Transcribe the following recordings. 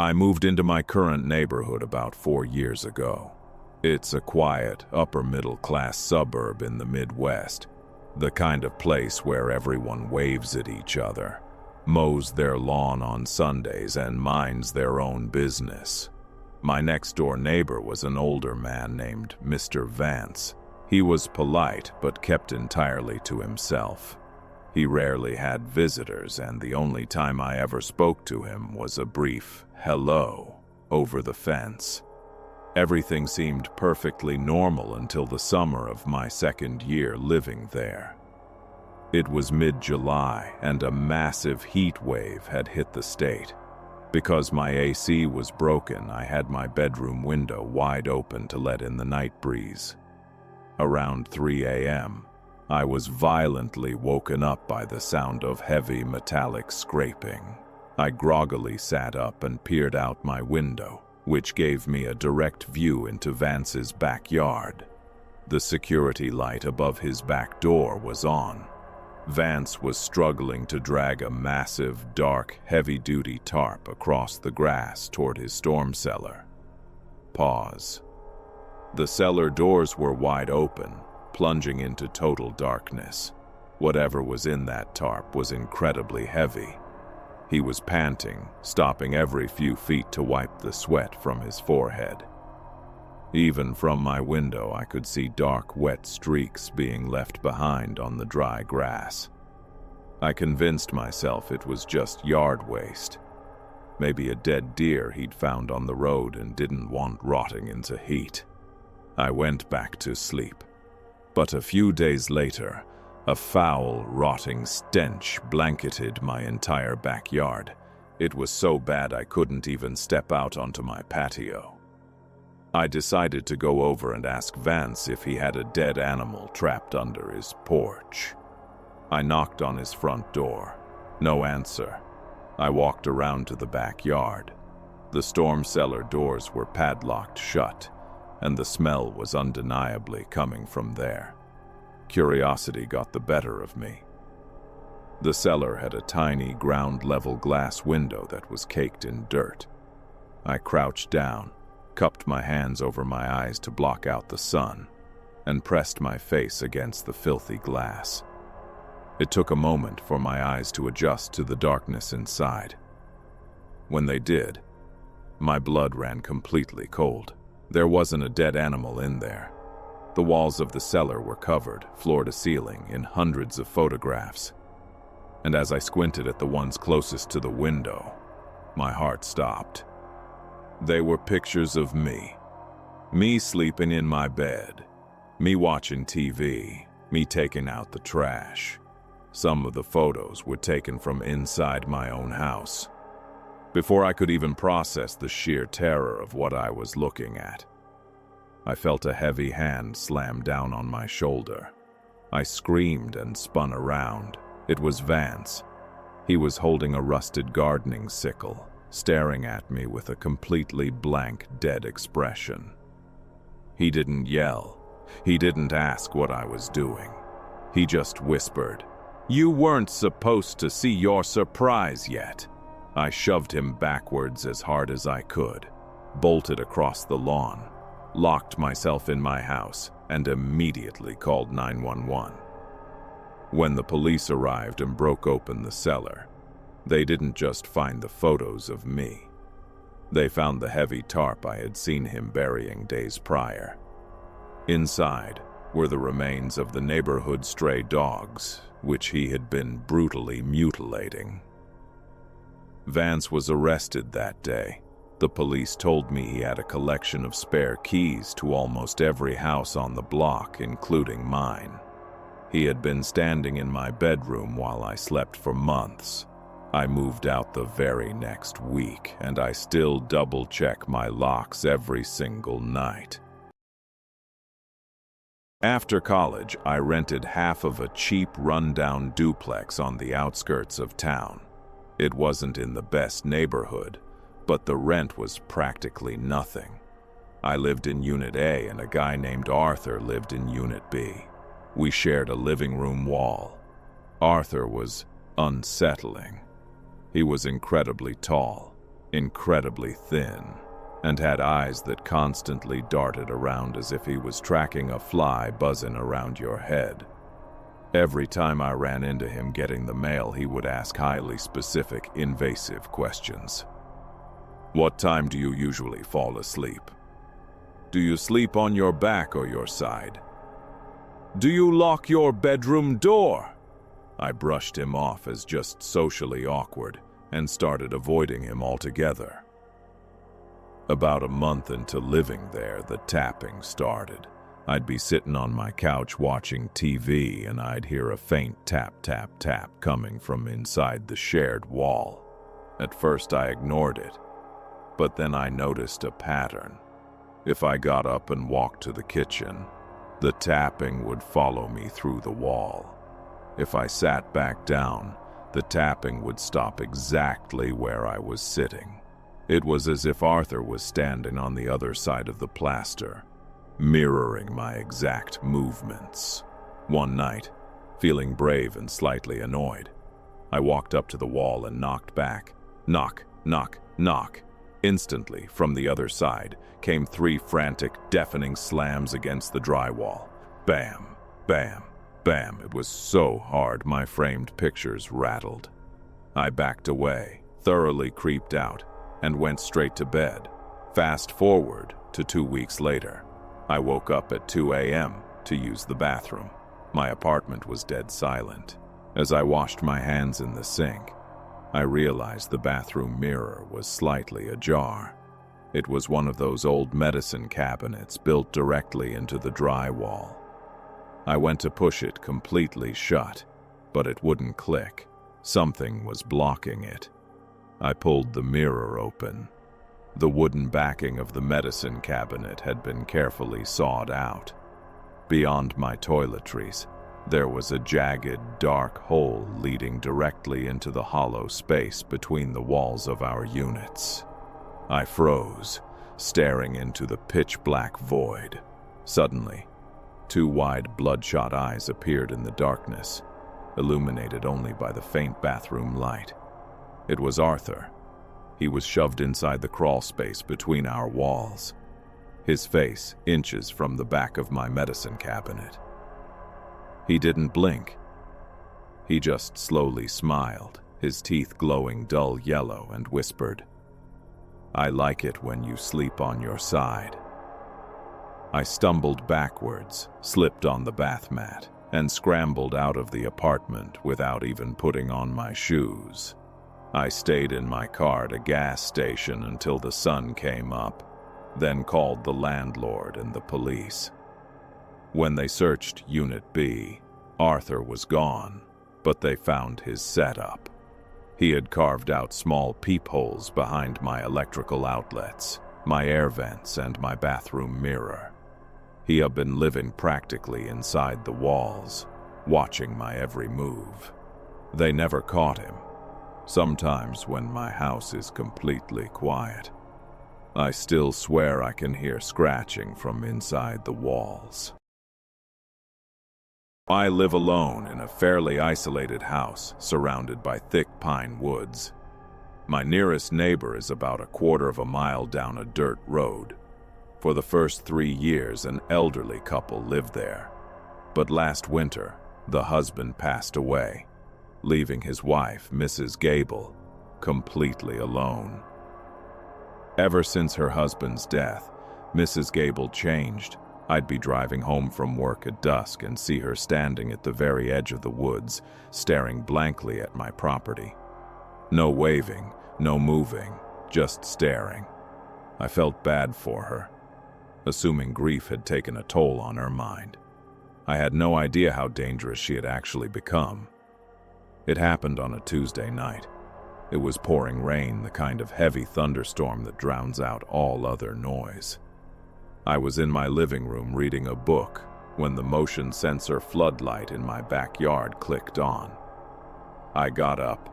I moved into my current neighborhood about 4 years ago. It's a quiet, upper-middle-class suburb in the Midwest, the kind of place where everyone waves at each other, mows their lawn on Sundays, and minds their own business. My next-door neighbor was an older man named Mr. Vance. He was polite, but kept entirely to himself. He rarely had visitors, and the only time I ever spoke to him was a brief hello over the fence. Everything seemed perfectly normal until the summer of my second year living there. It was mid-July, and a massive heat wave had hit the state. Because my AC was broken, I had my bedroom window wide open to let in the night breeze. Around 3 a.m., I was violently woken up by the sound of heavy metallic scraping. I groggily sat up and peered out my window, which gave me a direct view into Vance's backyard. The security light above his back door was on. Vance was struggling to drag a massive, dark, heavy-duty tarp across the grass toward his storm cellar. Pause. The cellar doors were wide open, plunging into total darkness. Whatever was in that tarp was incredibly heavy. He was panting, stopping every few feet to wipe the sweat from his forehead. Even from my window, I could see dark, wet streaks being left behind on the dry grass. I convinced myself it was just yard waste. Maybe a dead deer he'd found on the road and didn't want rotting into heat. I went back to sleep. But a few days later, a foul, rotting stench blanketed my entire backyard. It was so bad I couldn't even step out onto my patio. I decided to go over and ask Vance if he had a dead animal trapped under his porch. I knocked on his front door. No answer. I walked around to the backyard. The storm cellar doors were padlocked shut, and the smell was undeniably coming from there. Curiosity got the better of me. The cellar had a tiny ground-level glass window that was caked in dirt. I crouched down, cupped my hands over my eyes to block out the sun, and pressed my face against the filthy glass. It took a moment for my eyes to adjust to the darkness inside. When they did, my blood ran completely cold. There wasn't a dead animal in there. The walls of the cellar were covered, floor to ceiling, in hundreds of photographs. And as I squinted at the ones closest to the window, my heart stopped. They were pictures of me. Me sleeping in my bed. Me watching TV. Me taking out the trash. Some of the photos were taken from inside my own house. Before I could even process the sheer terror of what I was looking at, I felt a heavy hand slam down on my shoulder. I screamed and spun around. It was Vance. He was holding a rusted gardening sickle, staring at me with a completely blank, dead expression. He didn't yell. He didn't ask what I was doing. He just whispered, "You weren't supposed to see your surprise yet." I shoved him backwards as hard as I could, bolted across the lawn, locked myself in my house, and immediately called 911. When the police arrived and broke open the cellar, they didn't just find the photos of me. They found the heavy tarp I had seen him burying days prior. Inside were the remains of the neighborhood stray dogs, which he had been brutally mutilating. Vance was arrested that day. The police told me he had a collection of spare keys to almost every house on the block, including mine. He had been standing in my bedroom while I slept for months. I moved out the very next week, and I still double-check my locks every single night. After college, I rented half of a cheap, run-down duplex on the outskirts of town. It wasn't in the best neighborhood, but the rent was practically nothing. I lived in Unit A, and a guy named Arthur lived in Unit B. We shared a living room wall. Arthur was unsettling. He was incredibly tall, incredibly thin, and had eyes that constantly darted around as if he was tracking a fly buzzing around your head. Every time I ran into him getting the mail, he would ask highly specific, invasive questions. What time do you usually fall asleep? Do you sleep on your back or your side? Do you lock your bedroom door? I brushed him off as just socially awkward and started avoiding him altogether. About a month into living there, the tapping started. I'd be sitting on my couch watching TV and I'd hear a faint tap, tap, tap coming from inside the shared wall. At first I ignored it, but then I noticed a pattern. If I got up and walked to the kitchen, the tapping would follow me through the wall. If I sat back down, the tapping would stop exactly where I was sitting. It was as if Arthur was standing on the other side of the plaster, mirroring my exact movements. One night, feeling brave and slightly annoyed, I walked up to the wall and knocked back. Knock, knock, knock. Instantly, from the other side, came 3 frantic, deafening slams against the drywall. Bam, bam, bam. It was so hard my framed pictures rattled. I backed away, thoroughly creeped out, and went straight to bed. Fast forward to 2 weeks later. I woke up at 2 a.m. to use the bathroom. My apartment was dead silent. As I washed my hands in the sink, I realized the bathroom mirror was slightly ajar. It was one of those old medicine cabinets built directly into the drywall. I went to push it completely shut, but it wouldn't click. Something was blocking it. I pulled the mirror open. The wooden backing of the medicine cabinet had been carefully sawed out. Beyond my toiletries, there was a jagged, dark hole leading directly into the hollow space between the walls of our units. I froze, staring into the pitch-black void. Suddenly, 2 wide, bloodshot eyes appeared in the darkness, illuminated only by the faint bathroom light. It was Arthur. He was shoved inside the crawl space between our walls, his face inches from the back of my medicine cabinet. He didn't blink. He just slowly smiled, his teeth glowing dull yellow, and whispered, "I like it when you sleep on your side." I stumbled backwards, slipped on the bath mat, and scrambled out of the apartment without even putting on my shoes. I stayed in my car at a gas station until the sun came up, then called the landlord and the police. When they searched Unit B, Arthur was gone, but they found his setup. He had carved out small peepholes behind my electrical outlets, my air vents, and my bathroom mirror. He had been living practically inside the walls, watching my every move. They never caught him. Sometimes when my house is completely quiet, I still swear I can hear scratching from inside the walls. I live alone in a fairly isolated house surrounded by thick pine woods. My nearest neighbor is about a quarter of a mile down a dirt road. For the first 3 years, an elderly couple lived there. But last winter, the husband passed away, leaving his wife, Mrs. Gable, completely alone. Ever since her husband's death, Mrs. Gable changed. I'd be driving home from work at dusk and see her standing at the very edge of the woods, staring blankly at my property. No waving, no moving, just staring. I felt bad for her, assuming grief had taken a toll on her mind. I had no idea how dangerous she had actually become. It happened on a Tuesday night. It was pouring rain, the kind of heavy thunderstorm that drowns out all other noise. I was in my living room reading a book when the motion sensor floodlight in my backyard clicked on. I got up,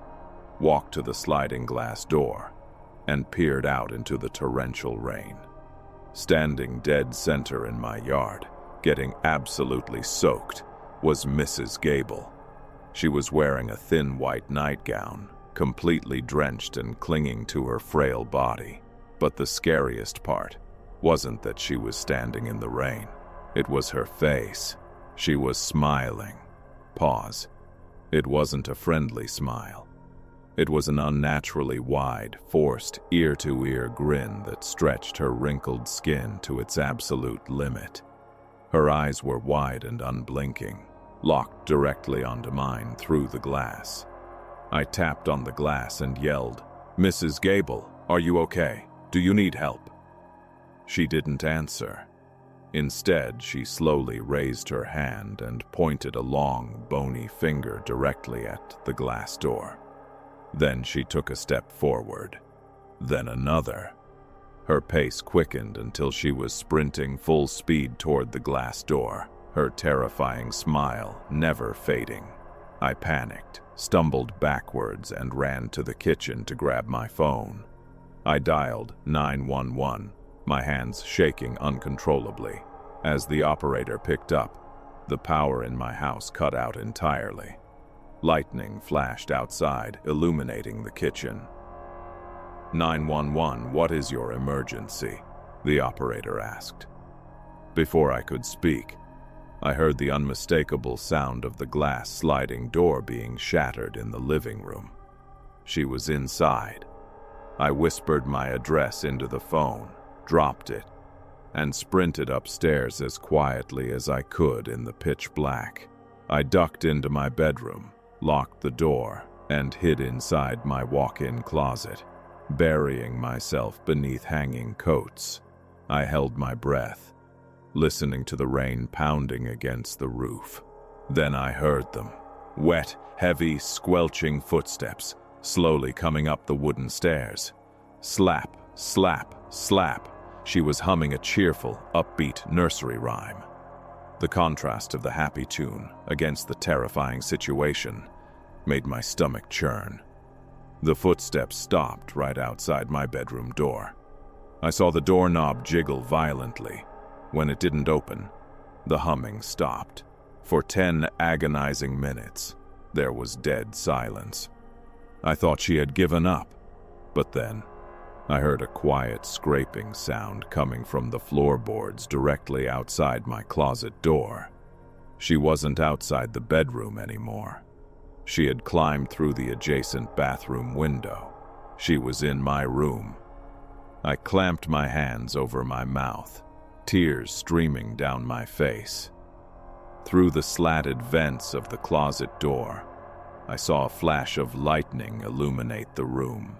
walked to the sliding glass door, and peered out into the torrential rain. Standing dead center in my yard, getting absolutely soaked, was Mrs. Gable. She was wearing a thin white nightgown, completely drenched and clinging to her frail body. But the scariest part wasn't that she was standing in the rain. It was her face. She was smiling. Pause. It wasn't a friendly smile. It was an unnaturally wide, forced, ear-to-ear grin that stretched her wrinkled skin to its absolute limit. Her eyes were wide and unblinking, locked directly onto mine through the glass. I tapped on the glass and yelled, "Mrs. Gable, are you okay? Do you need help?" She didn't answer. Instead, she slowly raised her hand and pointed a long, bony finger directly at the glass door. Then she took a step forward, then another. Her pace quickened until she was sprinting full speed toward the glass door, her terrifying smile never fading. I panicked, stumbled backwards, and ran to the kitchen to grab my phone. I dialed 911, my hands shaking uncontrollably. As the operator picked up, the power in my house cut out entirely. Lightning flashed outside, illuminating the kitchen. 911, what is your emergency? The operator asked. Before I could speak, I heard the unmistakable sound of the glass sliding door being shattered in the living room. She was inside. I whispered my address into the phone, dropped it, and sprinted upstairs as quietly as I could in the pitch black. I ducked into my bedroom, locked the door, and hid inside my walk-in closet, burying myself beneath hanging coats. I held my breath, listening to the rain pounding against the roof. Then I heard them. Wet, heavy, squelching footsteps, slowly coming up the wooden stairs. Slap, slap, slap. She was humming a cheerful, upbeat nursery rhyme. The contrast of the happy tune against the terrifying situation made my stomach churn. The footsteps stopped right outside my bedroom door. I saw the doorknob jiggle violently. When it didn't open, the humming stopped. For 10 agonizing minutes, there was dead silence. I thought she had given up, but then I heard a quiet scraping sound coming from the floorboards directly outside my closet door. She wasn't outside the bedroom anymore. She had climbed through the adjacent bathroom window. She was in my room. I clamped my hands over my mouth, tears streaming down my face. Through the slatted vents of the closet door, I saw a flash of lightning illuminate the room.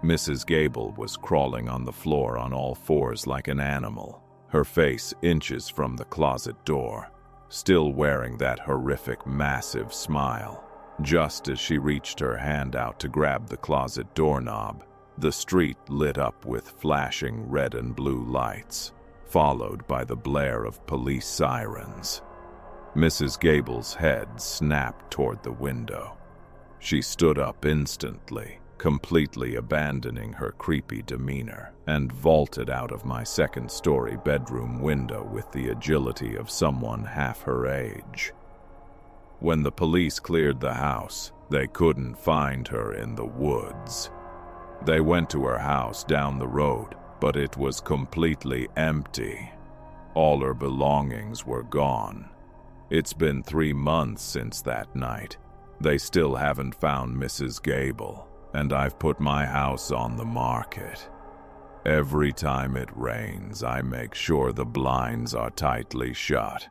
Mrs. Gable was crawling on the floor on all fours like an animal, her face inches from the closet door, still wearing that horrific, massive smile. Just as she reached her hand out to grab the closet doorknob, the street lit up with flashing red and blue lights, followed by the blare of police sirens. Mrs. Gable's head snapped toward the window. She stood up instantly, completely abandoning her creepy demeanor, and vaulted out of my second-story bedroom window with the agility of someone half her age. When the police cleared the house, they couldn't find her in the woods. They went to her house down the road, but it was completely empty. All her belongings were gone. It's been 3 months since that night. They still haven't found Mrs. Gable, and I've put my house on the market. Every time it rains, I make sure the blinds are tightly shut.